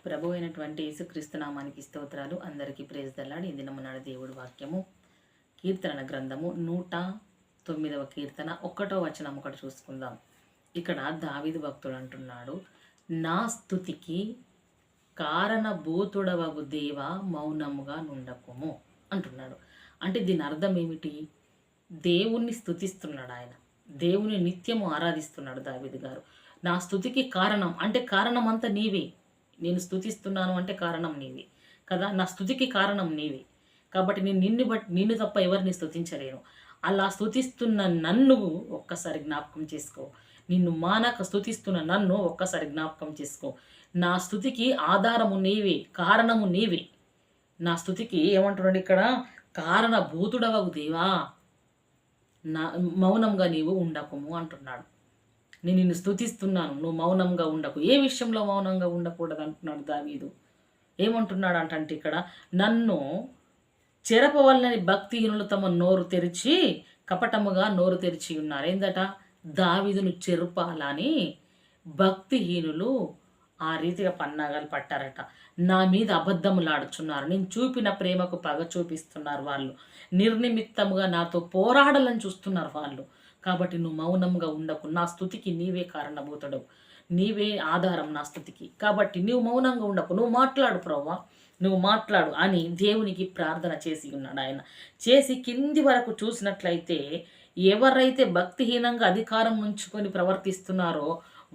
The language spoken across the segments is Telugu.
ప్రభు అయినటువంటి యేసుక్రీస్తు నామానికి స్తోత్రాలు. అందరికీ ప్రేజ్ దల్లాడి. ఈ దినమునాడు దేవుడి వాక్యము కీర్తన గ్రంథము 109వ కీర్తన 1వ వచనం ఒకటి చూసుకుందాం. ఇక్కడ దావీదు భక్తుడు అంటున్నాడు, నా స్తుతికి కారణభూతుడవగు దేవ మౌనముగా నుండకుము అంటున్నాడు. అంటే దీని అర్థం ఏమిటి? దేవుణ్ణి స్తుతిస్తున్నాడు ఆయన. దేవుని నిత్యము ఆరాధిస్తున్నాడు దావీదు గారు. నా స్తుతికి కారణం అంటే కారణం అంతా నీవే. నేను స్తుతిస్తున్నాను అంటే కారణం నీవే కదా. నా స్తుతికి కారణం నీవే కాబట్టి నేను నిన్ను తప్ప ఎవరిని స్తుతించలేను. అలా స్తుతిస్తున్న నన్ను ఒక్కసారి జ్ఞాపకం చేసుకో. నిన్ను మానక స్తుతిస్తున్న నన్ను ఒక్కసారి జ్ఞాపకం చేసుకో. నా స్తుతికి ఆధారము నీవే, కారణము నీవే. నా స్తుతికి ఏమంటున్నాడు ఇక్కడ? కారణభూతుడవగు దేవా నా మౌనంగా నీవు ఉండకుము అంటున్నాడు. నేను నిన్ను స్తుతిస్తున్నాను, నువ్వు మౌనంగా ఉండకు. ఏ విషయంలో మౌనంగా ఉండకూడదు అంటున్నాడు దావీదు. ఏమంటున్నాడు అంటే ఇక్కడ, నన్ను చెరపవల్లని భక్తిహీనులు తమ నోరు తెరిచి కపటముగా నోరు తెరిచి ఉన్నారు. ఏందట? దావీదును చెరుపాలని భక్తిహీనులు ఆ రీతిగా పన్నాగాలు పట్టారట. నా మీద అబద్ధములాడుచున్నారు, నేను చూపిన ప్రేమకు పగ చూపిస్తున్నారు వాళ్ళు, నిర్నిమిత్తముగా నాతో పోరాడాలని చూస్తున్నారు వాళ్ళు. కాబట్టి నువ్వు మౌనంగా ఉండకు. నా స్తుతికి నీవే కారణభూతుడవు, నీవే ఆధారం నా స్తుతికి. కాబట్టి నువ్వు మౌనంగా ఉండకు, నువ్వు మాట్లాడు ప్రభువా, నువ్వు మాట్లాడు అని దేవునికి ప్రార్థన చేసి ఉన్నాడు ఆయన. చేసి కింది వరకు చూసినట్లయితే ఎవరైతే భక్తిహీనంగా అధికారం ఉంచుకొని ప్రవర్తిస్తున్నారో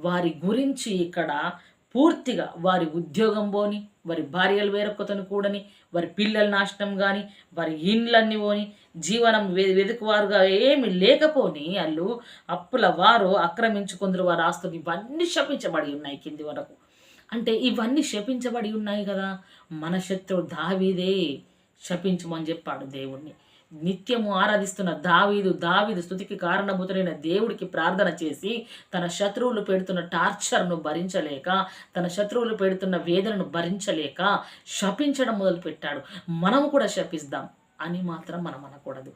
వారి గురించి ఇక్కడ పూర్తిగా వారి ఉద్యోగం పోని, వారి భార్యలు వేరొకతను కూడని, వారి పిల్లల నాశనం కానీ, వారి ఇండ్లన్నీ పోని, జీవనం వెతుకువారుగా ఏమి లేకపోని, వాళ్ళు అప్పుల వారు ఆక్రమించుకుందరు వారి ఆస్తులు, ఇవన్నీ శపించబడి ఉన్నాయి కింది వరకు. అంటే ఇవన్నీ శపించబడి ఉన్నాయి కదా. మన శత్రువు దావీదే శపించమని చెప్పాడు దేవుణ్ణి. నిత్యము ఆరాధిస్తున్న దావీదు స్తుతికి కారణభూతుడైన దేవుడికి ప్రార్థన చేసి తన శత్రువులు పెడుతున్న టార్చర్ను భరించలేక, తన శత్రువులు పెడుతున్న వేదనను భరించలేక శపించడం మొదలుపెట్టాడు. మనము కూడా శపిస్తాం అని మాత్రం మనం అనకూడదు.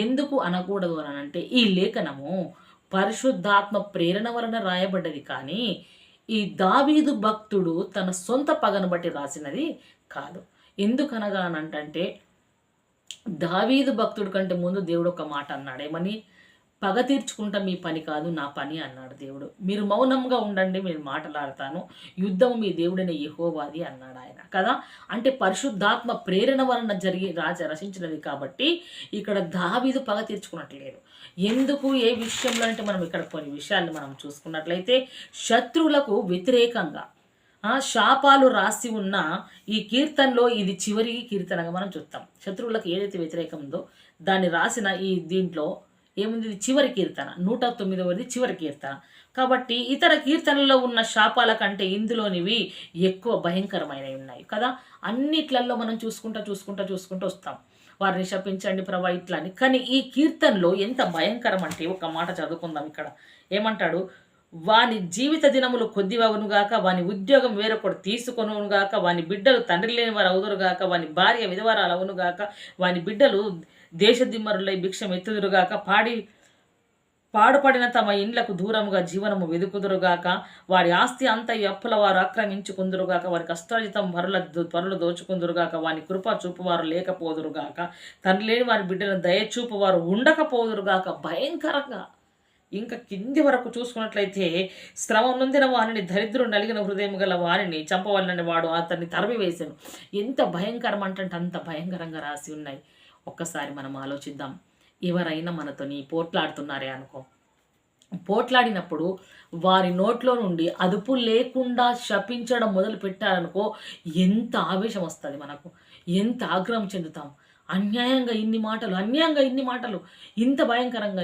ఎందుకు అనకూడదు అని అంటే, ఈ లేఖనము పరిశుద్ధాత్మ ప్రేరణ వలన రాయబడ్డది కానీ ఈ దావీదు భక్తుడు తన సొంత పగను బట్టి రాసినది కాదు. ఎందుకనగా అనంటే, దావీదు భక్తుడి కంటే ముందు దేవుడు ఒక మాట అన్నాడు. ఏమని? పగ తీర్చుకుంటా మీ పని కాదు, నా పని అన్నాడు దేవుడు. మీరు మౌనంగా ఉండండి, మీరు మాట్లాడతాను, యుద్ధము మీ దేవుడైన యెహోవాది అన్నాడు ఆయన కదా. అంటే పరిశుద్ధాత్మ ప్రేరణ వలన రచించినది కాబట్టి ఇక్కడ దావీదు పగ తీర్చుకున్నట్లేదు. ఎందుకు, ఏ విషయంలో అంటే మనం ఇక్కడ కొన్ని విషయాలు మనం చూసుకున్నట్లయితే, శత్రువులకు వ్యతిరేకంగా శాపాలు రాసి ఉన్న ఈ కీర్తనలో ఇది చివరి కీర్తనగా మనం చూస్తాం. శత్రువులకు ఏదైతే వ్యతిరేకం ఉందో దాన్ని రాసిన ఈ దీంట్లో ఏముంది? ఇది చివరి కీర్తన, 109వది చివరి కీర్తన. కాబట్టి ఇతర కీర్తనల్లో ఉన్న శాపాల కంటే ఇందులోనివి ఎక్కువ భయంకరమైనవి ఉన్నాయి కదా. అన్నిట్లలో మనం చూసుకుంటూ వస్తాం. వారిని శపించండి ప్రభా ఇట్లా అని. కానీ ఈ కీర్తనలో ఎంత భయంకరం అంటే, ఒక మాట చదువుకుందాం ఇక్కడ. ఏమంటాడు? వాని జీవిత దినములు కొద్దివగునుగాక, వాని ఉద్యోగం వేరొకడు తీసుకొనుగాక, వాని బిడ్డలు తండ్రి లేని వారు అవుదురుగాక, వాని భార్య విధవరాలు అవునుగాక, వాని బిడ్డలు దేశదిమ్మరులై భిక్షం ఎత్తుదురుగాక, పాడుపడిన తమ ఇండ్లకు దూరముగా జీవనము వెదుకుదురుగాక, వారి ఆస్తి అంత అప్పుల వారు ఆక్రమించుకుందురుగాక, వారి కష్టాజితం పరులు దోచుకుందురుగాక, వాని కృప చూపువారు లేకపోదురుగాక, తండ్రి లేని వారి బిడ్డలను దయచూపువారు ఉండకపోదురుగాక. భయంకరంగా ఇంకా కింది వరకు చూసుకున్నట్లయితే, శ్రమ నొందిన వారిని, దరిద్రుడు నలిగిన హృదయం గల వారిని చంపవలనని వాడు అతన్ని తరిమివేశాను. ఎంత భయంకరం అంటే అంత భయంకరంగా రాసి ఉన్నాయి. ఒక్కసారి మనం ఆలోచిద్దాం. ఎవరైనా మనతోని పోట్లాడుతున్నారే అనుకో, పోట్లాడినప్పుడు వారి నోట్లో నుండి అదుపు లేకుండా శపించడం మొదలు పెట్టారనుకో, ఎంత ఆవేశం వస్తుంది మనకు, ఎంత ఆగ్రహం చెందుతాం. అన్యాయంగా ఇన్ని మాటలు, ఇంత భయంకరంగా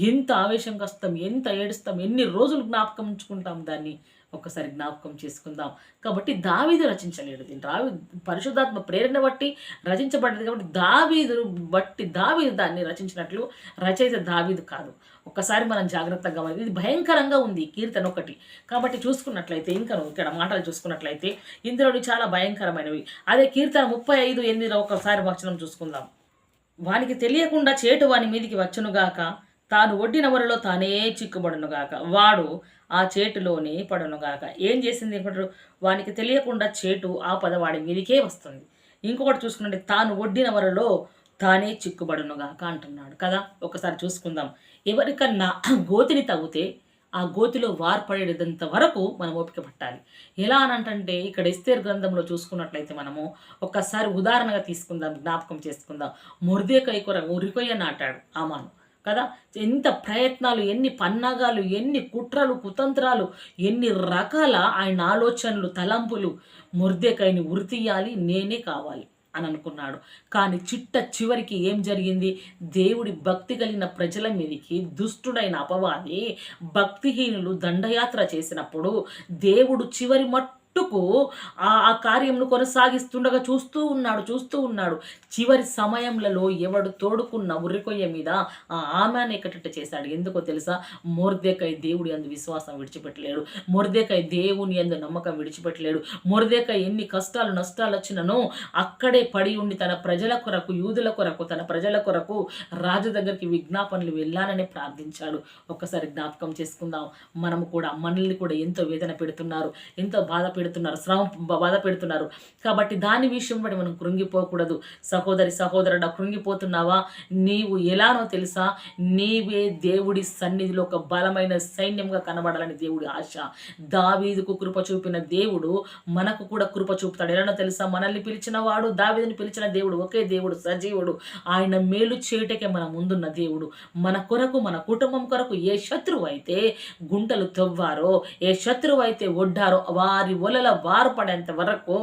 ఎంత ఆవేశంగా వస్తాం, ఎంత ఏడుస్తాం, ఎన్ని రోజులు జ్ఞాపకం ఉంచుకుంటాం దాన్ని. ఒక్కసారి జ్ఞాపకం చేసుకుందాం. కాబట్టి దావీదు రచించలేడు దీన్ని, పరిశుద్ధాత్మ ప్రేరణ బట్టి రచించబడ్డది. కాబట్టి దావీదు దాన్ని రచించినట్లు రచయిత దావీదు కాదు. ఒక్కసారి మనం జాగ్రత్తగా ఇది భయంకరంగా ఉంది కీర్తన ఒకటి. కాబట్టి చూసుకున్నట్లయితే ఇంకా ఇక్కడ మాటలు చూసుకున్నట్లయితే ఇందులో చాలా భయంకరమైనవి. అదే కీర్తన 35:8 ఒకసారి వచనం చూసుకుందాం. వానికి తెలియకుండా చేటు వాని మీదికి వచ్చునుగాక, తాను ఒడ్డిన వరలో తానే చిక్కుబడునుగాక, వాడు ఆ చేటులోనే పడునుగాక. ఏం చేసింది ఇప్పుడు? వానికి తెలియకుండా చేటు ఆపద వాడి మీదికే వస్తుంది. ఇంకొకటి చూసుకుంటే తాను ఒడ్డిన వరలో తానే చిక్కుబడునుగాక అంటున్నాడు కదా. ఒకసారి చూసుకుందాం. ఎవరికన్నా గోతిని తవ్వితే ఆ గోతిలో వార్పడేంత వరకు మనం ఓపిక పట్టాలి. ఎలా అనంటే ఇక్కడ ఎస్తేర్ గ్రంథంలో చూసుకున్నట్లయితే మనము ఒక్కసారి ఉదాహరణగా తీసుకుందాం, జ్ఞాపకం చేసుకుందాం. మొర్దెకై కొరకు ఉరికొయ్య నాటాడు హామాను కదా. ఎంత ప్రయత్నాలు, ఎన్ని పన్నాగాలు, ఎన్ని కుట్రలు కుతంత్రాలు, ఎన్ని రకాల ఆయన ఆలోచనలు తలంపులు. మొర్దెకైని ఉరి తీయాలి, నేనే కావాలి అని అనుకున్నాడు. కానీ చివరికి ఏం జరిగింది? దేవుడి భక్తి కలిగిన ప్రజల మీదకి దుష్టుడైన అపవాది, భక్తిహీనులు దండయాత్ర చేసినప్పుడు దేవుడు చివరి మట్టుకు ఆ కార్యంను కొనసాగిస్తుండగా చూస్తూ ఉన్నాడు. చివరి సమయంలో ఎవడు తోడుకున్న ఉర్రికొయ్య మీద ఆమెను ఎక్కటట్టు చేశాడు. ఎందుకో తెలుసా? మొర్దెకై దేవుడి యందు విశ్వాసం విడిచిపెట్టలేడు. మొర్దెకై దేవుని యందు నమ్మకం విడిచిపెట్టలేడు. మొర్దెకై ఎన్ని కష్టాలు నష్టాలు వచ్చినను అక్కడే పడి ఉండి తన ప్రజల కొరకు, యూదుల కొరకు, తన ప్రజల కొరకు రాజు దగ్గరికి విజ్ఞాపనలు వెళ్ళాలని ప్రార్థించాడు. ఒక్కసారి జ్ఞాపకం చేసుకుందాం. మనము కూడా, మనల్ని కూడా ఎంతో వేదన పెడుతున్నారు, ఎంతో బాధ పెడుతున్నారు, బాధ పెడుతున్నారు. కాబట్టి దాని విషయం బట్టి మనం కృంగిపోకూడదు. సహోదరుడా, కృంగిపోతున్నావా? నీవు ఎలానో తెలుసా? నీవే దేవుడి సన్నిధిలో ఒక బలమైన సైన్యంగా కనబడాలని దేవుడి ఆశ. దావీదుకు కృప చూపిన దేవుడు మనకు కూడా కృప చూపుతాడు. ఎలానో తెలుసా? మనల్ని పిలిచిన వాడు, దావీదుని పిలిచిన దేవుడు ఒకే దేవుడు, సజీవుడు. ఆయన మేలు చేయటకే మన ముందున్న దేవుడు. మన కొరకు, మన కుటుంబం కొరకు ఏ శత్రువు అయితే గుంటలు తవ్వారో, ఏ శత్రువు అయితే ఒడ్డారో వారి వలల వారు పడేంత వరకు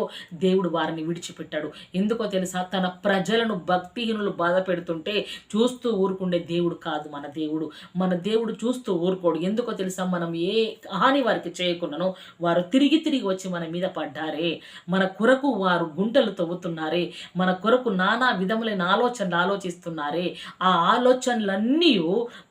దేవుడు వారిని విడిచిపెట్టాడు. ఎందుకో తెలుసా? తన ప్రజలను భక్తిహీనులు బాధ పెడుతుంటే చూస్తూ ఊరుకుండే దేవుడు కాదు మన దేవుడు. మన దేవుడు చూస్తూ ఊరుకోడు. ఎందుకో తెలుసా? మనం ఏ హాని వారికి చేయకున్నానో వారు తిరిగి వచ్చి మన మీద పడ్డారే, మన కొరకు వారు గుంటలు తవ్వుతున్నారే, మన కొరకు నానా విధములైన ఆలోచనలు ఆలోచిస్తున్నారే, ఆ ఆలోచనలన్నీ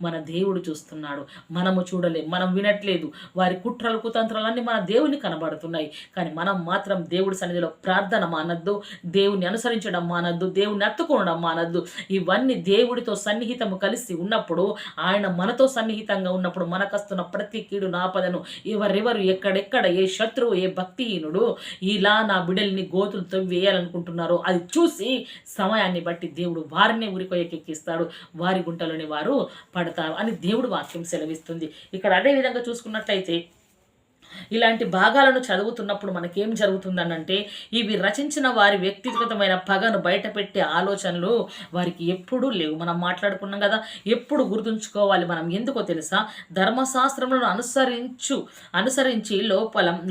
మన దేవుడు చూస్తున్నాడు. మనము చూడలేం, మనం వినట్లేదు. వారి కుట్రలు కుతంత్రాలన్నీ మన దేవుని కనబడుతున్నాయి. కానీ మనం మాత్రం దేవుడి సన్నిధిలో ప్రార్థన మానద్దు, దేవుని అనుసరించడం మానద్దు, దేవుని అత్తుకోవడం మానద్దు. ఇవన్నీ దేవుడితో సన్నిహితము కలిసి ఉన్నప్పుడు, ఆయన మనతో సన్నిహితంగా ఉన్నప్పుడు మనకస్తున్న ప్రతి కీడు నాపదను ఎవరెవరు ఎక్కడెక్కడ ఏ శత్రువు ఏ భక్తిహీనుడు ఇలా నా బిడ్డల్ని గోతులు తవ్వేయాలనుకుంటున్నారో అది చూసి సమయాన్ని బట్టి దేవుడు వారిని ఉరికొయ్యకెక్కిస్తాడు, వారి గుంటలోని వారు పడతారు అని దేవుడు వాక్యం సెలవిస్తుంది. ఇక్కడ అదే విధంగా చూసుకున్నట్లయితే ఇలాంటి భాగాలను చదువుతున్నప్పుడు మనకేం జరుగుతుందనంటే, ఇవి రచించిన వారి వ్యక్తిగతమైన పగను బయటపెట్టే ఆలోచనలు వారికి ఎప్పుడూ లేవు. మనం మాట్లాడుకున్నాం కదా, ఎప్పుడు గుర్తుంచుకోవాలి మనం. ఎందుకో తెలుసా? ధర్మశాస్త్రములను అనుసరించి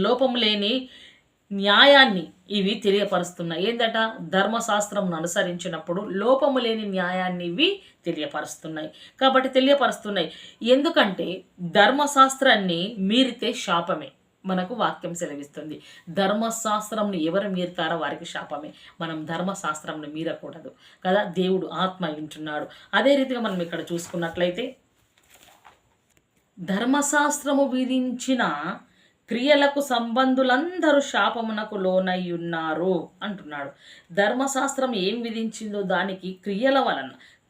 లోపం లేని న్యాయాన్ని ఇవి తెలియపరుస్తున్నాయి. ఏందట? ధర్మశాస్త్రంను అనుసరించినప్పుడు లోపము లేని న్యాయాన్ని ఇవి తెలియపరుస్తున్నాయి. కాబట్టి తెలియపరుస్తున్నాయి ఎందుకంటే ధర్మశాస్త్రాన్ని మీరితే శాపమే. మనకు వాక్యం సెలవిస్తుంది. ధర్మశాస్త్రంను ఎవరు మీరుతారో వారికి శాపమే. మనం ధర్మశాస్త్రంను మీరకూడదు కదా. దేవుడు ఆత్మ వింటున్నాడు. అదే రీతిగా మనం ఇక్కడ చూసుకున్నట్లయితే, ధర్మశాస్త్రము విధించిన క్రియలకు సంబంధులందరూ శాపమునకు లోనై ఉన్నారు అంటున్నాడు. ధర్మశాస్త్రం ఏం విధించిందో దానికి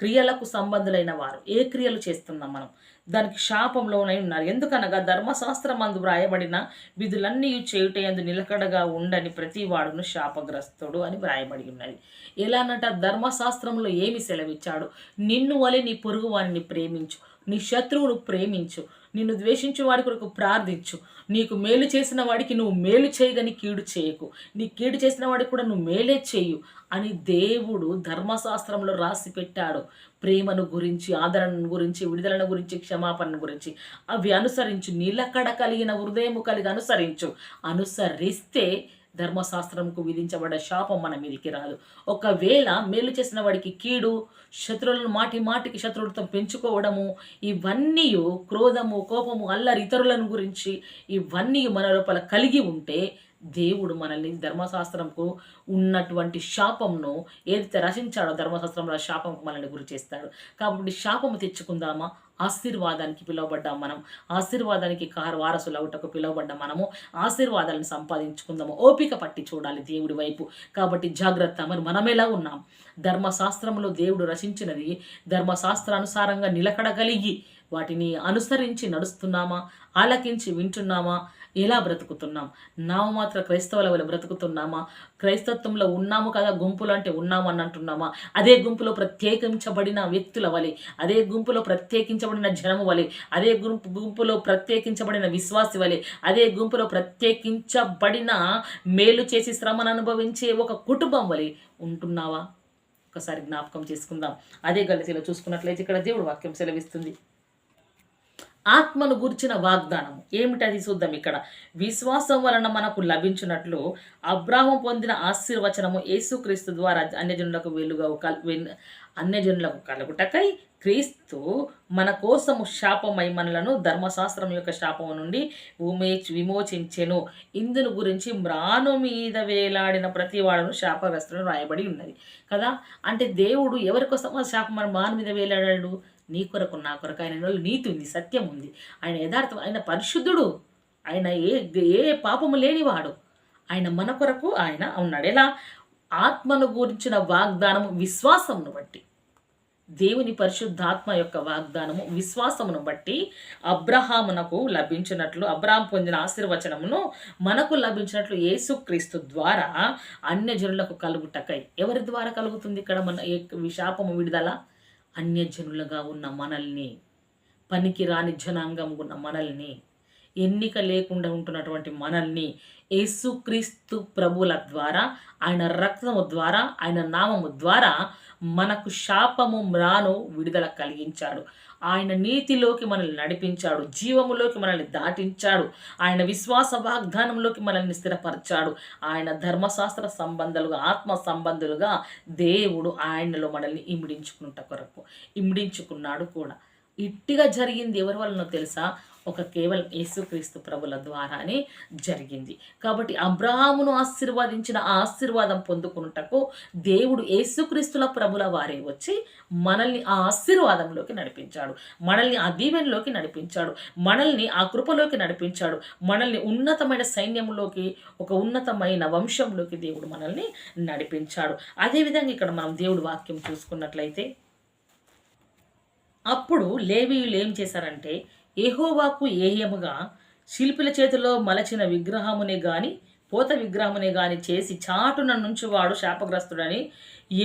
క్రియలకు సంబంధులైన వారు ఏ క్రియలు చేస్తున్నాం మనం, దానికి శాపంలోనై ఉన్నారు. ఎందుకనగా ధర్మశాస్త్రం అందు వ్రాయబడిన విధులన్నీ చేయుటయందు నిలకడగా ఉండని ప్రతి వాడును శాపగ్రస్తుడు అని వ్రాయబడి ఉన్నది. ఎలానట? ధర్మశాస్త్రంలో ఏమి సెలవిచ్చాడు? నిన్ను వలె నీ పొరుగు వారిని ప్రేమించు, నీ శత్రువును ప్రేమించు, నిన్ను ద్వేషించే వాడి కొరకు ప్రార్థించు, నీకు మేలు చేసిన వాడికి నువ్వు మేలు చేయగని కీడు చేయకు, నీ కీడు చేసిన వాడికి కూడా నువ్వు మేలే చేయు అని దేవుడు ధర్మశాస్త్రంలో రాసి పెట్టాడు. ప్రేమను గురించి, ఆదరణను గురించి, విడుదలను గురించి, క్షమాపణను గురించి. అవి అనుసరించు, నిలకడ కలిగిన హృదయము కలిగి అనుసరిస్తే ధర్మశాస్త్రంకు విధించబడే శాపం మన మీదికి రాదు. ఒకవేళ మేలు చేసిన వాడికి కీడు, శత్రువులను మాటికి శత్రువులతో పెంచుకోవడము, ఇవన్నీ క్రోధము, కోపము, అల్లరి, ఇతరులను గురించి ఇవన్నీ మన లోపల కలిగి ఉంటే దేవుడు మనల్ని ధర్మశాస్త్రంకు ఉన్నటువంటి శాపంను ఏదైతే రచించాడో ధర్మశాస్త్రంలో శాపంకు మనల్ని గురి చేస్తాడు. కాబట్టి శాపము తెచ్చుకుందామా? ఆశీర్వాదానికి పిలువబడ్డాం మనం. ఆశీర్వాదానికి వారసులు అవుటకు పిలువబడ్డాం మనము. ఆశీర్వాదాలను సంపాదించుకుందాము. ఓపిక పట్టి చూడాలి దేవుడి వైపు. కాబట్టి జాగ్రత్త. మరి మనం ఎలా ఉన్నాం? ధర్మశాస్త్రంలో దేవుడు రచించినది ధర్మశాస్త్రానుసారంగా నిలకడ కలిగి వాటిని అనుసరించి నడుస్తున్నామా, ఆలకించి వింటున్నామా, ఎలా బ్రతుకుతున్నాం? నామమాత్ర క్రైస్తవుల వల్ల బ్రతుకుతున్నామా? క్రైస్తత్వంలో ఉన్నాము కదా, గుంపులు అంటే ఉన్నాము అని అంటున్నామా? అదే గుంపులో ప్రత్యేకించబడిన వ్యక్తుల వలె, అదే గుంపులో ప్రత్యేకించబడిన జనము వలె, అదే గుంపులో ప్రత్యేకించబడిన విశ్వాసి వలె, అదే గుంపులో ప్రత్యేకించబడిన మేలు చేసి శ్రమను అనుభవించే ఒక కుటుంబం వలె ఉంటున్నావా? ఒకసారి జ్ఞాపకం చేసుకుందాం. అదే గలతీలో చూసుకున్నట్లయితే ఇక్కడ దేవుడు వాక్యం సెలవిస్తుంది. ఆత్మను గురించిన వాగ్దానం ఏమిటది చూద్దాం. ఇక్కడ విశ్వాసం వలన మనకు లభించినట్లు అబ్రాహము పొందిన ఆశీర్వచనము యేసుక్రీస్తు ద్వారా అన్యజనులకు కలుగుటకై క్రీస్తు మన కోసము శాపమై మనలను ధర్మశాస్త్రం యొక్క శాపము నుండి విమోచించెను. ఇందును గురించి మ్రాను మీద వేలాడిన ప్రతి వాడును శాపగ్రస్తులను రాయబడి ఉన్నది కదా. అంటే దేవుడు ఎవరి కోసం శాపం మ్రాను మీద వేలాడాడు? నీ కొరకు, నా కొరకు. ఆయన నీతి ఉంది, సత్యం ఉంది, ఆయన యథార్థం, ఆయన పరిశుద్ధుడు, ఆయన ఏ పాపము లేనివాడు. ఆయన మన కొరకు ఆయన ఉన్నాడు. ఎలా? ఆత్మను గురించిన వాగ్దానము విశ్వాసమును బట్టి, దేవుని పరిశుద్ధాత్మ యొక్క వాగ్దానము విశ్వాసమును బట్టి అబ్రహామునకు లభించినట్లు, అబ్రహాం పొందిన ఆశీర్వచనమును మనకు లభించినట్లు యేసుక్రీస్తు ద్వారా అన్యజనులకు కలుగుటకై. ఎవరి ద్వారా కలుగుతుంది ఇక్కడ మన శాపము విడుదల? అన్యజనులుగా ఉన్న మనల్ని, పనికి రాని జనాంగం ఉన్న మనల్ని, ఎన్నిక లేకుండా ఉంటున్నటువంటి మనల్ని యేసుక్రీస్తు ప్రభుల ద్వారా, ఆయన రక్తము ద్వారా, ఆయన నామము ద్వారా మనకు శాపము మ్రాను విడుదల కలిగించాడు. ఆయన నీతిలోకి మనల్ని నడిపించాడు, జీవములోకి మనల్ని దాటించాడు, ఆయన విశ్వాస వాగ్దానంలోకి మనల్ని స్థిరపరిచాడు. ఆయన ధర్మశాస్త్ర సంబంధాలుగా, ఆత్మ సంబంధులుగా దేవుడు ఆయనలో మనల్ని ఇమిడించుకున్నాడు కూడా. ఇట్టిగా జరిగింది ఎవరి వలనో తెలుసా? కేవలం యేసుక్రీస్తు ప్రభుల ద్వారానే జరిగింది. కాబట్టి అబ్రహామును ఆశీర్వదించిన ఆ ఆశీర్వాదం పొందుకున్నటకు దేవుడు యేసుక్రీస్తుల ప్రభుల వారే వచ్చి మనల్ని ఆ ఆశీర్వాదంలోకి నడిపించాడు, మనల్ని ఆ దీవెనలోకి నడిపించాడు, మనల్ని ఆ కృపలోకి నడిపించాడు, మనల్ని ఉన్నతమైన సైన్యంలోకి, ఒక ఉన్నతమైన వంశంలోకి దేవుడు మనల్ని నడిపించాడు. అదేవిధంగా ఇక్కడ మనం దేవుడు వాక్యం చూసుకున్నట్లయితే, అప్పుడు లేవీయులు ఏం చేశారంటే, యెహోవాకు ఏహ్యముగా శిల్పుల చేతిలో మలచిన విగ్రహమునే గాని, పోత విగ్రహమునే గాని చేసి చాటున నుంచి వాడు శాపగ్రస్తుడని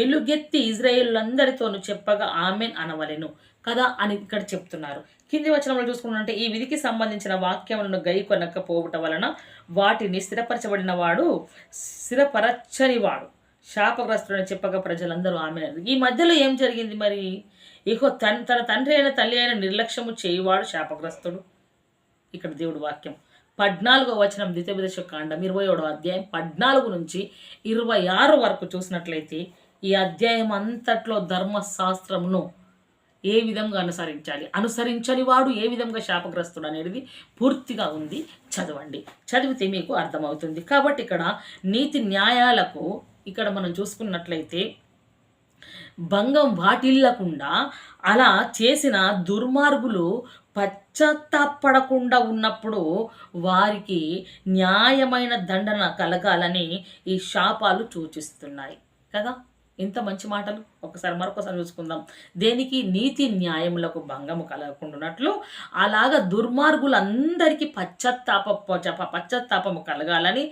ఎలుగెత్తి ఇజ్రాయేలులందరితోనూ చెప్పగా ఆమెన్ అనవలెను కదా అని ఇక్కడ చెప్తున్నారు. కింది వచనంలో చూసుకున్నట్టే, ఈ విధికి సంబంధించిన వాక్యములను గైకొనకపోవటం వలన వాటిని స్థిరపరచబడిన వాడు స్థిరపరచనివాడు శాపగ్రస్తుడని చెప్పగా ప్రజలందరూ ఆమె. ఈ మధ్యలో ఏం జరిగింది మరి? తన తండ్రి అయిన తల్లి అయిన నిర్లక్ష్యము చేయువాడు శాపగ్రస్తుడు. ఇక్కడ దేవుడు వాక్యం 14వ వచనం ద్వితీయోపదేశ కాండం 27వ అధ్యాయం 14 నుంచి 26 వరకు చూసినట్లయితే, ఈ అధ్యాయం అంతట్లో ధర్మశాస్త్రమును ఏ విధంగా అనుసరించని వాడు ఏ విధంగా శాపగ్రస్తుడు అనేది పూర్తిగా ఉంది. చదవండి, చదివితే మీకు అర్థమవుతుంది. కాబట్టి ఇక్కడ నీతి న్యాయాలకు ఇక్కడ మనం చూసుకున్నట్లయితే భంగం వాటిల్లకుండా అలా చేసిన దుర్మార్గులు పశ్చాత్తాపడకుండా ఉన్నప్పుడు వారికి న్యాయమైన దండన కలగాలని ఈ శాపాలు సూచిస్తున్నాయి కదా. ఎంత మంచి మాటలు! మరొకసారి చూసుకుందాం. దేనికి? నీతి న్యాయములకు భంగము కలగకుండానట్లు అలాగా దుర్మార్గులందరికీ పశ్చాత్తాపము కలగాలని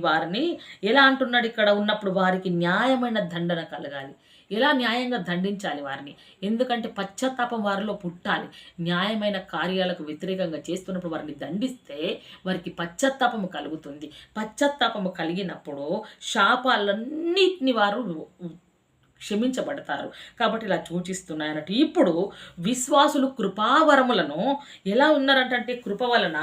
వారిని ఎలా అంటున్నాడు ఇక్కడ ఉన్నప్పుడు? వారికి న్యాయమైన దండన కలగాలి. ఎలా న్యాయంగా దండించాలి వారిని? ఎందుకంటే పశ్చాత్తాపం వారిలో పుట్టాలి. న్యాయమైన కార్యాలకు వ్యతిరేకంగా చేస్తున్నప్పుడు వారిని దండిస్తే వారికి పశ్చాత్తాపము కలుగుతుంది. పశ్చాత్తాపము కలిగినప్పుడు శాపాలన్నిటిని వారు క్షమించబడతారు. కాబట్టి ఇలా సూచిస్తున్నాయన్నట్టు. ఇప్పుడు విశ్వాసులు కృపావరములను ఎలా ఉన్నారంటే, కృప వలన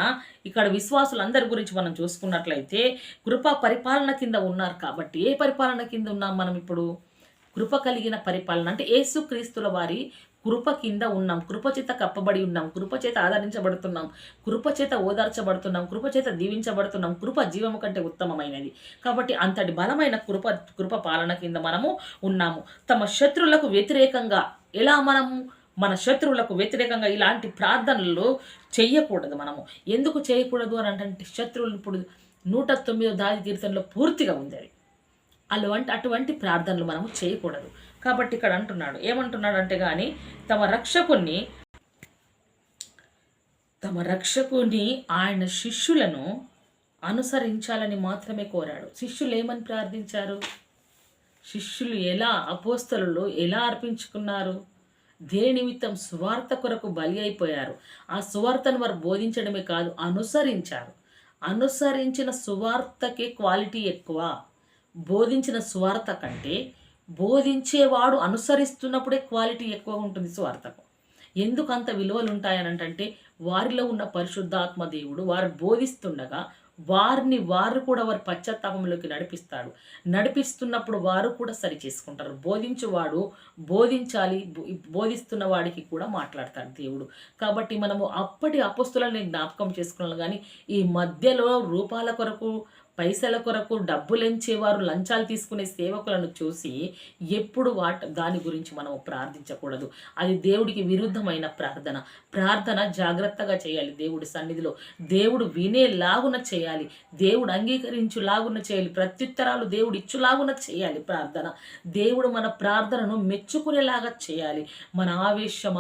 ఇక్కడ విశ్వాసులందరి గురించి మనం చూసుకున్నట్లయితే కృపా పరిపాలన కింద ఉన్నారు. కాబట్టి ఏ పరిపాలన కింద ఉన్నాం మనం ఇప్పుడు? కృప కలిగిన పరిపాలన. అంటే యేసుక్రీస్తుల వారి కృప కింద ఉన్నాం, కృపచేత కప్పబడి ఉన్నాం, కృపచేత ఆదరించబడుతున్నాం, కృపచేత ఓదార్చబడుతున్నాం, కృపచేత దీవించబడుతున్నాం. కృప జీవము కంటే ఉత్తమమైనది. కాబట్టి అంతటి బలమైన కృప పాలన కింద మనము ఉన్నాము. తమ శత్రువులకు వ్యతిరేకంగా ఎలా మన శత్రువులకు వ్యతిరేకంగా ఇలాంటి ప్రార్థనలు చెయ్యకూడదు. మనము ఎందుకు చేయకూడదు అని అంటే, శత్రువులు ఇప్పుడు 109వ దావి కీర్తనలో పూర్తిగా ఉంది అది. అటువంటి ప్రార్థనలు మనము చేయకూడదు. కాబట్టి ఇక్కడ ఏమంటున్నాడు అంటే, కానీ తమ రక్షకుణ్ణి తమ రక్షకుని ఆయన శిష్యులను అనుసరించాలని మాత్రమే కోరాడు. శిష్యులు ఏమని ప్రార్థించారు? శిష్యులు ఎలా, అపోస్తలులు ఎలా అర్పించుకున్నారు? దేని నిమిత్తం? సువార్త కొరకు బలి అయిపోయారు. ఆ సువార్తను వారు బోధించడమే కాదు, అనుసరించారు. అనుసరించిన సువార్తకే క్వాలిటీ ఎక్కువ. బోధించిన సువార్త కంటే బోధించేవాడు అనుసరిస్తున్నప్పుడే క్వాలిటీ ఎక్కువ ఉంటుంది సువార్తకు. ఎందుకు అంత విలువలు ఉంటాయనంటే వారిలో ఉన్న పరిశుద్ధాత్మ దేవుడు వారు బోధిస్తుండగా వారు కూడా వారి పశ్చాత్తాపంలోకి నడిపిస్తాడు. నడిపిస్తున్నప్పుడు వారు కూడా సరి చేసుకుంటారు. బోధించువాడు బోధించాలి, బోధిస్తున్న వాడికి కూడా మాట్లాడతాడు దేవుడు. కాబట్టి మనము అప్పటి అపొస్తలులను జ్ఞాపకం చేసుకున్నాను. కానీ ఈ మధ్యలో రూపాల కొరకు, పైసల కొరకు డబ్బులెంచేవారు, లంచాలు తీసుకునే సేవకులను చూసి ఎప్పుడు దాని గురించి మనం ప్రార్థించకూడదు. అది దేవుడికి విరుద్ధమైన ప్రార్థన. ప్రార్థన జాగ్రత్తగా చేయాలి. దేవుడి సన్నిధిలో దేవుడు వినేలాగున చేయాలి, దేవుడు అంగీకరించులాగున చేయాలి, ప్రత్యుత్తరాలు దేవుడు ఇచ్చులాగున చేయాలి. ప్రార్థన దేవుడు మన ప్రార్థనను మెచ్చుకునేలాగా చేయాలి. మన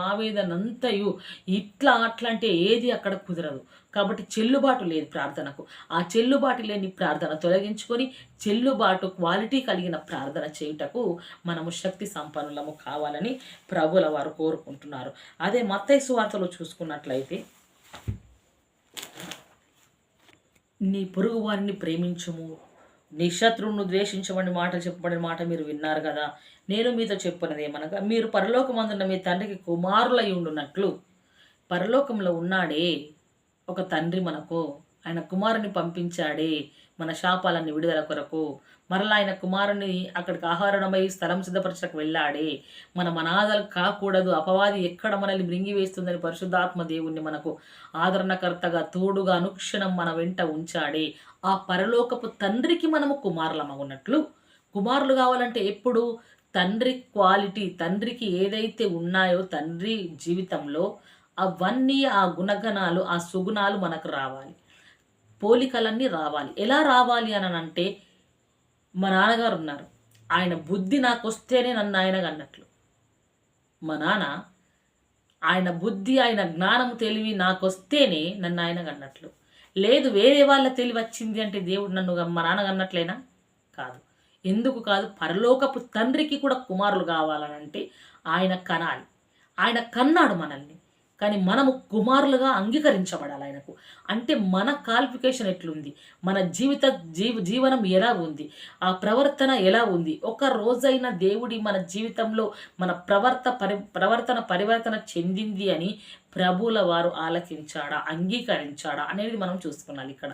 ఆవేదనంతయు ఇట్లా అట్లా అంటే ఏది అక్కడ కుదరదు. కాబట్టి చెల్లుబాటు లేదు ప్రార్థనకు. ఆ చెల్లుబాటు లేని ప్రార్థన తొలగించుకొని చెల్లుబాటు క్వాలిటీ కలిగిన ప్రార్థన చేయుటకు మనము శక్తి సంపన్నులము కావాలని ప్రభుల వారు కోరుకుంటున్నారు. అదే మత్తయి సువార్తలో చూసుకున్నట్లయితే, నీ పొరుగు వారిని ప్రేమించుము, నీ శత్రువును ద్వేషించమని మాట చెప్పబడిన మాట మీరు విన్నారు కదా. నేను మీతో చెప్పినది ఏమనగా, మీరు పరలోకమందున్న మీ తండ్రికి కుమారులై ఉండునట్లు. పరలోకంలో ఉన్నాడే ఒక తండ్రి మనకు, ఆయన కుమారుని పంపించాడే మన శాపాలన్నీ విడుదల కొరకు. మరలా ఆయన కుమారుని అక్కడికి ఆహారణమై స్థలం సిద్ధపరచకు వెళ్ళాడే. మనం అనాథలు కాకూడదు, అపవాది ఎక్కడ మనల్ని మృంగివేస్తుందని పరిశుద్ధాత్మ దేవుణ్ణి మనకు ఆదరణకర్తగా తోడుగా అనుక్షణం మన వెంట ఉంచాడే. ఆ పరలోకపు తండ్రికి మనము కుమారులమగున్నట్లు. కుమారులు కావాలంటే ఎప్పుడు తండ్రి క్వాలిటీ, తండ్రికి ఏదైతే ఉన్నాయో తండ్రి జీవితంలో అవన్నీ, ఆ గుణగణాలు, ఆ సుగుణాలు మనకు రావాలి, పోలికలన్నీ రావాలి. ఎలా రావాలి అని అంటే, మా నాన్నగారు ఉన్నారు, ఆయన బుద్ధి నాకు వస్తేనే నన్ను ఆయనగా అన్నట్లు. మా నాన్న ఆయన బుద్ధి, ఆయన జ్ఞానం, తెలివి నాకు వస్తేనే నన్ను ఆయనగా అన్నట్లు. లేదు వేరే వాళ్ళ తెలివి వచ్చింది అంటే దేవుడు నన్ను మా నాన్నగా అన్నట్లేనా? కాదు. ఎందుకు కాదు? పరలోకపు తండ్రికి కూడా కుమారులు కావాలనంటే ఆయన కనాలి. ఆయన కన్నాడు మనల్ని, కానీ మనము కుమారులుగా అంగీకరించబడాలి ఆయనకు. అంటే మన క్వాలిఫికేషన్ ఎట్లుంది, మన జీవనం ఎలా ఉంది, ఆ ప్రవర్తన ఎలా ఉంది. ఒక రోజైనా దేవుడి మన జీవితంలో మన ప్రవర్తన పరివర్తన చెందింది అని ప్రభువుల వారు ఆలకించాడా, అంగీకరించాడా అనేది మనం చూసుకున్నాలి. ఇక్కడ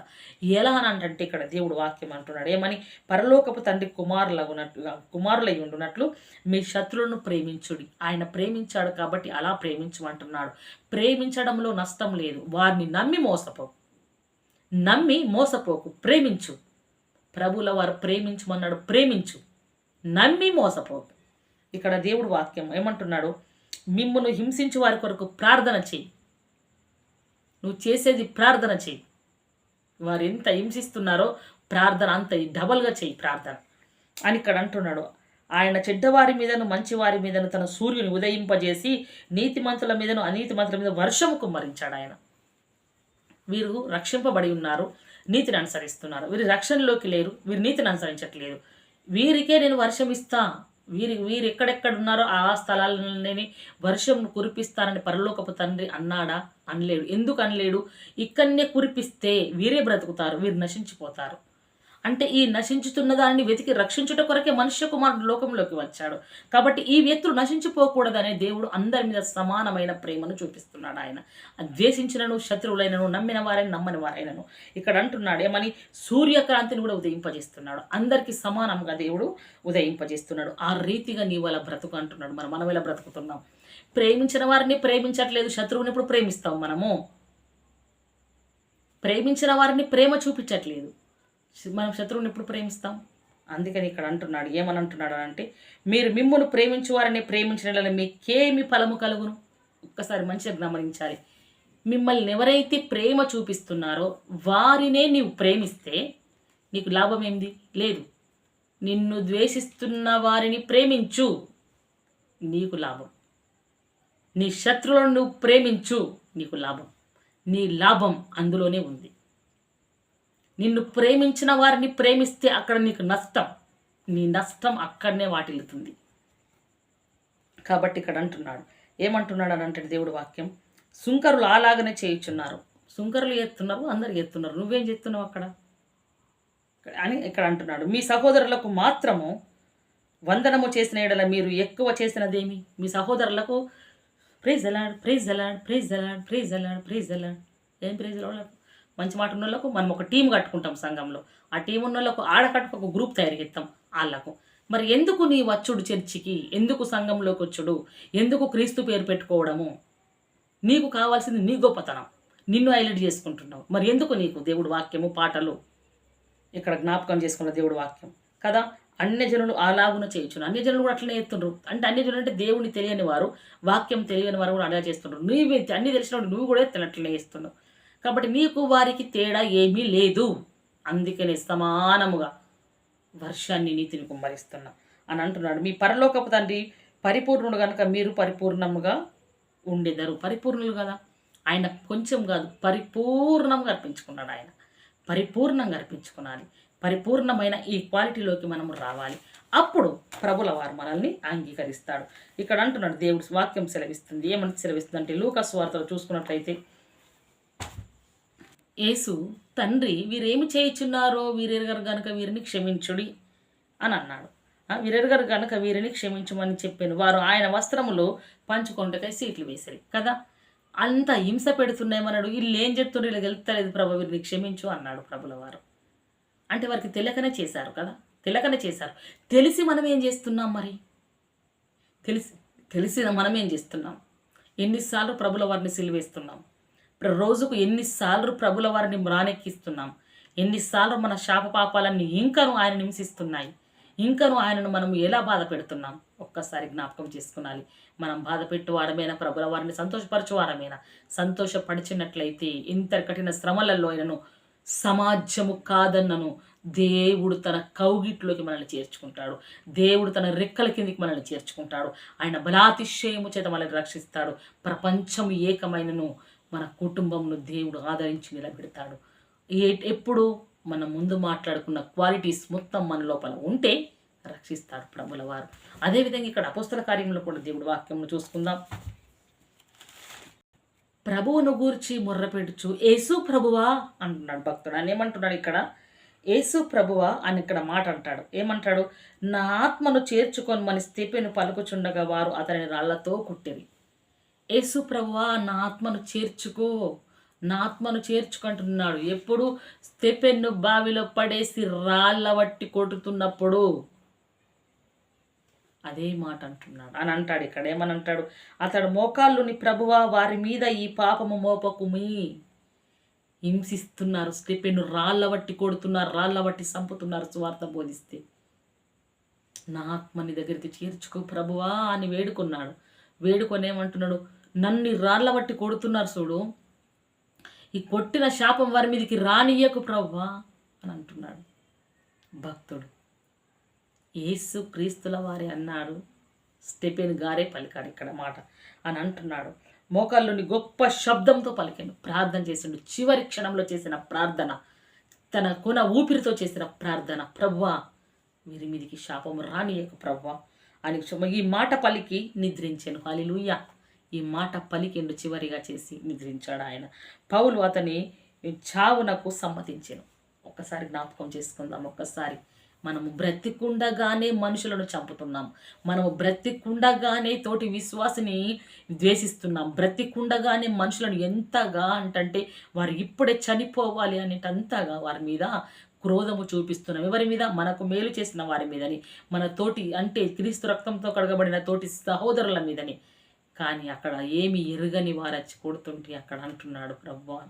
ఎలా అని అంటే, ఇక్కడ దేవుడు వాక్యం అంటున్నాడు ఏమని, పరలోకపు తండ్రి కుమారులై ఉండునట్లు మీ శత్రువులను ప్రేమించుడి. ఆయన ప్రేమించాడు కాబట్టి అలా ప్రేమించమంటున్నాడు. ప్రేమించడంలో నష్టం లేదు. వారిని నమ్మి మోసపోకు, ప్రేమించు. ప్రభువుల వారు ప్రేమించమన్నాడు, ప్రేమించు, నమ్మి మోసపోకు. ఇక్కడ దేవుడు వాక్యం ఏమంటున్నాడు, మిమ్మును హింసించు వారి కొరకు ప్రార్థన చెయ్యి. నువ్వు చేసేది ప్రార్థన చెయ్యి. వారు ఎంత హింసిస్తున్నారో ప్రార్థన అంత డబల్గా చెయ్యి ప్రార్థన అని ఇక్కడ అంటున్నాడు. ఆయన చెడ్డవారి మీదను మంచివారి మీదను తన సూర్యుని ఉదయింపజేసి నీతిమంతుల మీదను అనీతిమంతుల మీద వర్షము కుమ్మరించాడు ఆయన. వీరు రక్షింపబడి ఉన్నారు, నీతిని అనుసరిస్తున్నారు. వీరు రక్షణలోకి లేరు, వీరు నీతిని అనుసరించట్లేదు. వీరికే నేను వర్షం ఇస్తా, వీరు ఎక్కడెక్కడున్నారో ఆ స్థలాలని వర్షం కురిపిస్తానని పరలోకపు తండ్రి అన్నాడా? అనలేడు. ఎందుకు అనలేడు? ఇక్కడనే కురిపిస్తే వీరే బ్రతుకుతారు, వీరు నశించిపోతారు. అంటే ఈ నశించుతున్న దాన్ని వెతికి రక్షించుట కొరకే మనుష్య కుమారుడు లోకంలోకి వచ్చాడు. కాబట్టి ఈ వ్యక్తులు నశించిపోకూడదనే దేవుడు అందరి మీద సమానమైన ప్రేమను చూపిస్తున్నాడు. ఆయన ద్వేషించినను, శత్రువులైనను, నమ్మిన వారైన నమ్మని వారైనను. ఇక్కడ అంటున్నాడు ఏమని, సూర్యకాంతిని కూడా ఉదయింపజేస్తున్నాడు. అందరికీ సమానంగా దేవుడు ఉదయింపజేస్తున్నాడు. ఆ రీతిగా నీవు అలా బ్రతుకు అంటున్నాడు. మనం ఎలా బ్రతుకుతున్నాం? ప్రేమించిన వారిని ప్రేమించట్లేదు, శత్రువుని ఎప్పుడు ప్రేమిస్తాం? మనము ప్రేమించిన వారిని ప్రేమ చూపించట్లేదు, మనం శత్రువుని ఎప్పుడు ప్రేమిస్తాం? అందుకని ఇక్కడ అంటున్నాడు, ఏమని అంటున్నాడు అంటే, మీరు మిమ్మును ప్రేమించు వారిని ప్రేమించిన మీకేమి ఫలము కలుగును? ఒక్కసారి మంచిగా గమనించాలి. మిమ్మల్ని ఎవరైతే ప్రేమ చూపిస్తున్నారో వారినే నీవు ప్రేమిస్తే నీకు లాభం ఏంది? లేదు. నిన్ను ద్వేషిస్తున్న వారిని ప్రేమించు, నీకు లాభం. నీ శత్రువులను నువ్వు ప్రేమించు, నీకు లాభం. నీ లాభం అందులోనే ఉంది. నిన్ను ప్రేమించిన వారిని ప్రేమిస్తే అక్కడ నీకు నష్టం, నీ నష్టం అక్కడనే వాటిల్లుతుంది. కాబట్టి ఇక్కడ అంటున్నాడు, ఏమంటున్నాడు అని అంటే దేవుడు వాక్యం, సుంకరులు అలాగనే చేయుచున్నారు. సుంకరులు ఎత్తున్నారు, అందరు ఎత్తున్నారు, నువ్వేం చేస్తున్నావు అక్కడ అని ఇక్కడ అంటున్నాడు. మీ సహోదరులకు మాత్రము వందనము చేసిన ఎడల మీరు ఎక్కువ చేసినదేమి? మీ సహోదరులకు ప్రైజ్ అలాడ్, ప్రైజ్ అలాడ్, ప్రైజ్ అలాడ్, ప్రైజ్ అలాడ్, ప్రైజ్ అలాడ్. ఏం ప్రైజ్ వాళ్ళకు? మంచి మాట ఉన్న వాళ్ళకు మనం ఒక టీం కట్టుకుంటాం సంఘంలో. ఆ టీం ఉన్న వాళ్ళకు ఆడకట్టుకు ఒక గ్రూప్ తయారు చేస్తాం వాళ్ళకు. మరి ఎందుకు నీ వచ్చుడు చర్చికి, ఎందుకు సంఘంలోకి వచ్చుడు, ఎందుకు క్రీస్తు పేరు పెట్టుకోవడము? నీకు కావాల్సింది నీ గొప్పతనం, నిన్ను హైలైట్ చేసుకుంటున్నావు. మరి ఎందుకు నీకు దేవుడు వాక్యము, పాటలు? ఇక్కడ జ్ఞాపకం చేసుకున్న దేవుడు వాక్యం కదా. అన్యజనులు అలాగున చేయించున్నారు. అన్యజనులు కూడా అట్లనే ఎత్తుండ్రు. అంటే అన్యజనులు అంటే దేవుని తెలియని వారు, వాక్యం తెలియని వారు కూడా అలా చేస్తుండ్రు. నువ్వు అన్ని తెలిసిన నువ్వు కూడా అట్లనే చేస్తున్నావు. కాబట్టి నీకు వారికి తేడా ఏమీ లేదు. అందుకనే సమానముగా వర్షాన్ని నీతిని కుమ్మరిస్తున్నా అని అంటున్నాడు. మీ పరలోకపు తండ్రి పరిపూర్ణుడు కనుక మీరు పరిపూర్ణముగా ఉండేదారు. పరిపూర్ణులు కదా, ఆయన కొంచెం కాదు పరిపూర్ణంగా అర్పించుకున్నాడు. ఆయన పరిపూర్ణంగా అర్పించుకున్నాడు. పరిపూర్ణమైన ఈ క్వాలిటీలోకి మనము రావాలి. అప్పుడు ప్రభుల వారు మనల్ని అంగీకరిస్తాడు. ఇక్కడ అంటున్నాడు దేవుడు వాక్యం సెలవిస్తుంది. ఏమని సెలవిస్తుంది అంటే లూకా సువార్తలో చూసుకున్నట్లయితే, యేసు తండ్రి వీరేమి చేయుచున్నారో వీరెరగరు గనుక వీరిని క్షమించుడి అని అన్నాడు. వీరెరగరు గనుక వీరిని క్షమించమని చెప్పాను. వారు ఆయన వస్త్రములు పంచుకొనుటకై సీట్లు వేసారు కదా. అంత హింస పెడుతున్నాయమన్నాడు. వీళ్ళు ఏం చెప్తున్నారు, ఇలా వెళ్తలేదు ప్రభు, వీరిని క్షమించు అన్నాడు ప్రభుల వారు. అంటే వారికి తెలియకనే చేశారు కదా, తెలియకనే చేశారు. తెలిసి మనం ఏం చేస్తున్నాం? మరి తెలిసి మనం ఏం చేస్తున్నాం? ఎన్నిసార్లు ప్రభుల వారిని సిలువేస్తున్నాం? రోజుకు ఎన్నిసార్లు ప్రభుల వారిని మ్రానెక్కిస్తున్నాం? ఎన్నిసార్లు మన శాప పాపాలన్నీ ఇంకను ఆయన హింసిస్తున్నాయి? ఇంకను ఆయనను మనం ఎలా బాధ పెడుతున్నాం? ఒక్కసారి జ్ఞాపకం చేసుకున్నాలి. మనం బాధ పెట్టువారమైనా, ప్రభుల వారిని సంతోషపరచువారమైనా, సంతోషపరిచినట్లయితే ఇంత కఠిన శ్రమలలో ఆయనను సమాజము కాదన్నను దేవుడు తన కౌగిట్లోకి మనల్ని చేర్చుకుంటాడు. దేవుడు తన రెక్కల కిందికి మనల్ని చేర్చుకుంటాడు. ఆయన బలాతిశయము చేత మనల్ని రక్షిస్తాడు. ప్రపంచం ఏకమైనను మన కుటుంబంను దేవుడు ఆదరించి నిలబెడతాడు. ఎప్పుడు మనం ముందు మాట్లాడుకున్న క్వాలిటీస్ మొత్తం మన లోపల ఉంటే రక్షిస్తాడు ప్రభుల వారు. అదేవిధంగా ఇక్కడ అపోస్తల కార్యంలో కూడా దేవుడు వాక్యంను చూసుకుందాం. ప్రభువును గూర్చి మొర్రపెడుచు యేసు ప్రభువా అంటున్నాడు భక్తుడు. అని ఏమంటున్నాడు ఇక్కడ? యేసు ప్రభువా అని ఇక్కడ మాట అంటాడు. ఏమంటాడు? నా ఆత్మను చేర్చుకొనమని స్తెఫెను పలుకుచుండగా వారు అతని రాళ్లతో కొట్టిరి. యేసు ప్రభువా నా ఆత్మను చేర్చుకో, నా ఆత్మను చేర్చుకుంటున్నాడు. ఎప్పుడు? స్తెఫెను బావిలో పడేసి రాళ్ళ వట్టి కొట్టుతున్నప్పుడు అదే మాట అంటున్నాడు అని అంటాడు. ఇక్కడ ఏమని అంటాడు? అతడు మోకాళ్ళుని ప్రభువా వారి మీద ఈ పాపము మోపకుమి. హింసిస్తున్నారు, స్టెఫెను రాళ్ళ వట్టి కొడుతున్నారు, రాళ్ళ వట్టి చంపుతున్నారు సువార్త బోధిస్తే. నా ఆత్మని దగ్గరికి చేర్చుకో ప్రభువా అని వేడుకున్నాడు. వేడుకొని ఏమంటున్నాడు? నన్ను రాళ్ళ వట్టి కొడుతున్నారు చూడు, ఈ కొట్టిన శాపం వారి మీదకి రానియ్యకు ప్రభువా అని అంటున్నాడు భక్తుడు. యేసు క్రీస్తుల వారే అన్నాడు, స్టెఫెను గారే పలికాడు ఇక్కడ మాట అని అంటున్నాడు. మోకాళ్ళుని గొప్ప శబ్దంతో పలికాను, ప్రార్థన చేసిండు. చివరి క్షణంలో చేసిన ప్రార్థన, తన కొన ఊపిరితో చేసిన ప్రార్థన, ప్రభువా వీరి మీదికి శాపము రానియకు ప్రభువా అని ఈ మాట పలికి నిద్రించాను. హల్లెలూయా. ఈ మాట పలికిండు, చివరిగా చేసి నిద్రించాడు ఆయన. పౌలు అతని చావునకు సమ్మతించాను. ఒక్కసారి జ్ఞాపకం చేసుకుందాం. ఒక్కసారి మనము బ్రతికుండగానే మనుషులను చంపుతున్నాం. మనము బ్రతికుండగానే తోటి విశ్వాసిని ద్వేషిస్తున్నాం. బ్రతికుండగానే మనుషులను ఎంతగా అంటే వారు ఇప్పుడే చనిపోవాలి అనేటంతగా వారి మీద క్రోధము చూపిస్తున్నాం. ఎవరి మీద? మనకు మేలు చేసిన వారి మీదని, మన తోటి అంటే క్రీస్తు రక్తంతో కడగబడిన తోటి సహోదరుల మీదని. కానీ అక్కడ ఏమి ఎరుగని వారచ్చి కొడుతుంటే అక్కడ అంటున్నాడు ప్రభువా.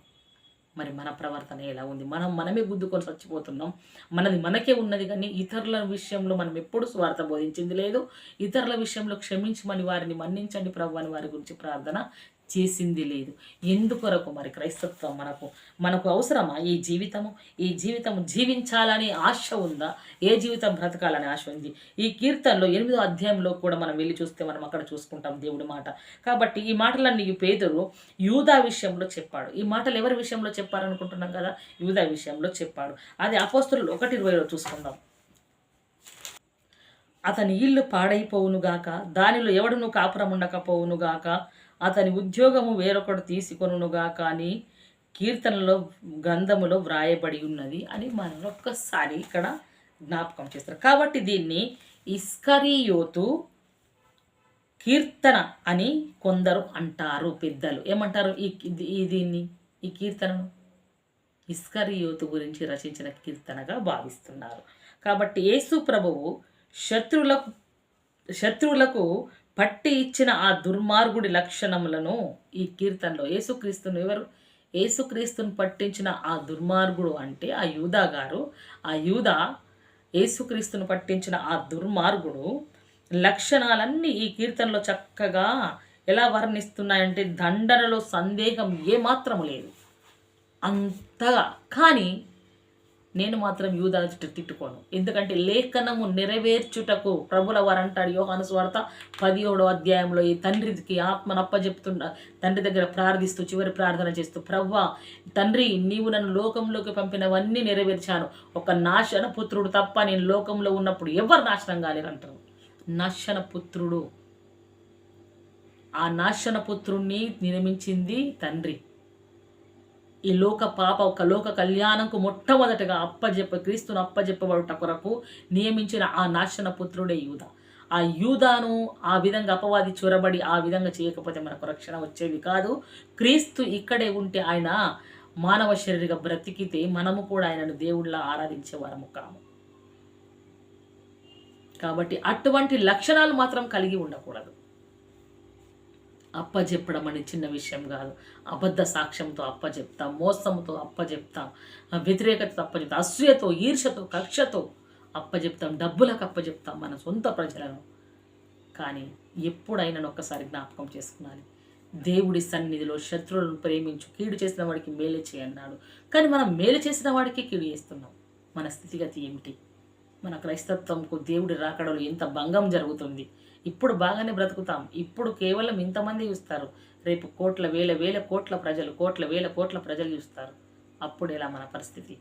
మరి మన ప్రవర్తన ఎలా ఉంది? మనమే గుద్దుకొని చచ్చిపోతున్నాం. మనది మనకే ఉన్నది, కానీ ఇతరుల విషయంలో మనం ఎప్పుడు స్వార్థ బోధించింది లేదు. ఇతరుల విషయంలో క్షమించమని, వారిని మన్నించండి ప్రభు అని వారి గురించి ప్రార్థన చేసింది లేదు. ఎందుకొరకు మరి క్రైస్తత్వం మనకు అవసరమా? ఈ జీవితము జీవించాలని ఆశ ఉందా? ఏ జీవితం బ్రతకాలని ఆశ ఉంది? ఈ కీర్తనలో 8వ అధ్యాయంలో కూడా మనం వెళ్ళి చూస్తే మనం అక్కడ చూసుకుంటాం దేవుడి మాట. కాబట్టి ఈ మాటలన్నీ పేతురు యూదా విషయంలో చెప్పాడు. ఈ మాటలు ఎవరి విషయంలో చెప్పారనుకుంటున్నాం కదా? యూదా విషయంలో చెప్పాడు. అది అపోస్తలులు 1:20లో చూసుకుందాం. అతని ఇల్లు పాడైపోవునుగాక, దానిలో ఎవడును కాపురం ఉండకపోవునుగాక, అతని ఉద్యోగము వేరొకడు తీసుకొనుగాక అని కీర్తనలో గ్రంథములో వ్రాయబడి ఉన్నది అని మరొక్కసారి ఇక్కడ జ్ఞాపకం చేస్తారు. కాబట్టి దీన్ని ఇస్కరియోతు కీర్తన అని కొందరు అంటారు. పెద్దలు ఏమంటారు? ఈ కీర్తనను ఇస్కరియోతు గురించి రచించిన కీర్తనగా భావిస్తున్నారు. కాబట్టి యేసు ప్రభువు శత్రువులకు పట్టి ఇచ్చిన ఆ దుర్మార్గుడి లక్షణములను ఈ కీర్తనలో యేసుక్రీస్తును పట్టించిన ఆ దుర్మార్గుడు అంటే ఆ యూదా గారు, ఆ యూదా యేసుక్రీస్తును పట్టించిన ఆ దుర్మార్గుడు లక్షణాలన్నీ ఈ కీర్తనలో చక్కగా ఎలా వర్ణిస్తున్నాయంటే దండనలో సందేహం ఏమాత్రం లేదు అంతగా. కానీ నేను మాత్రం యూదా తిట్టుకోను. ఎందుకంటే లేఖనము నెరవేర్చుటకు ప్రభుల వారు అంటాడు యోహాను సువార్త 17వ అధ్యాయంలో, ఈ తండ్రికి ఆత్మను అప్పజెప్తున్న తండ్రి దగ్గర ప్రార్థిస్తూ చివరి ప్రార్థన చేస్తూ, ప్రవ్వా తండ్రి నీవు నన్ను లోకంలోకి పంపినవన్నీ నెరవేర్చాను, ఒక నాశన పుత్రుడు తప్ప నేను లోకంలో ఉన్నప్పుడు ఎవరు నాశనం కాలేరంటారు. నాశన పుత్రుడు, ఆ నాశన పుత్రుణ్ణి నిర్మించింది తండ్రి. ఈ లోక కళ్యాణంకు మొట్టమొదటిగా క్రీస్తును అప్పజెప్పబడుట కొరకు నియమించిన ఆ నాశన పుత్రుడే యూదా. ఆ యూదాను ఆ విధంగా అపవాది చొరబడి ఆ విధంగా చేయకపోతే మనకు రక్షణ వచ్చేది కాదు. క్రీస్తు ఇక్కడే ఉంటే, ఆయన మానవ శరీరంగా బ్రతికితే మనము కూడా ఆయనను దేవుళ్ళ ఆరాధించే వారము కాము. కాబట్టి అటువంటి లక్షణాలు మాత్రం కలిగి ఉండకూడదు. అప్పజెప్పడం అని చిన్న విషయం కాదు. అబద్ధ సాక్ష్యంతో అప్పజెప్తాం, మోసంతో అప్పజెప్తాం, వ్యతిరేకతతో అప్పజెప్తాం, అసూయతో, ఈర్షతో, కక్షతో అప్పజెప్తాం, డబ్బులకు అప్పజెప్తాం మన సొంత ప్రజలను. కానీ ఎప్పుడైనా ఒక్కసారి జ్ఞాపకం చేసుకున్నాను, దేవుడి సన్నిధిలో శత్రువులను ప్రేమించు, కీడు చేసిన వాడికి మేలు చేయన్నాడు. కానీ మనం మేలు చేసిన వాడికి కీడు చేస్తున్నాం. మన స్థితిగతి ఏమిటి? మన క్రైస్తత్వంకు దేవుడి రాకడలో ఎంత భంగం జరుగుతుంది. ఇప్పుడు బాగానే బ్రతుకుతాం, ఇప్పుడు కేవలం ఇంతమంది చూస్తారు, రేపు వేల కోట్ల ప్రజలు చూస్తారు. అప్పుడు ఎలా మన పరిస్థితి?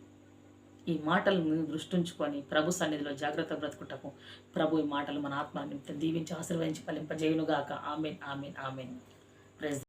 ఈ మాటలను దృష్టించుకొని ప్రభు సన్నిధిలో జాగ్రత్త బ్రతుకుటకు ప్రభు ఈ మాటలు మన ఆత్మ దీవించి ఆశీర్వదించి ఫలింపజేయునుగాక. Amen, amen, amen. ప్రైజ్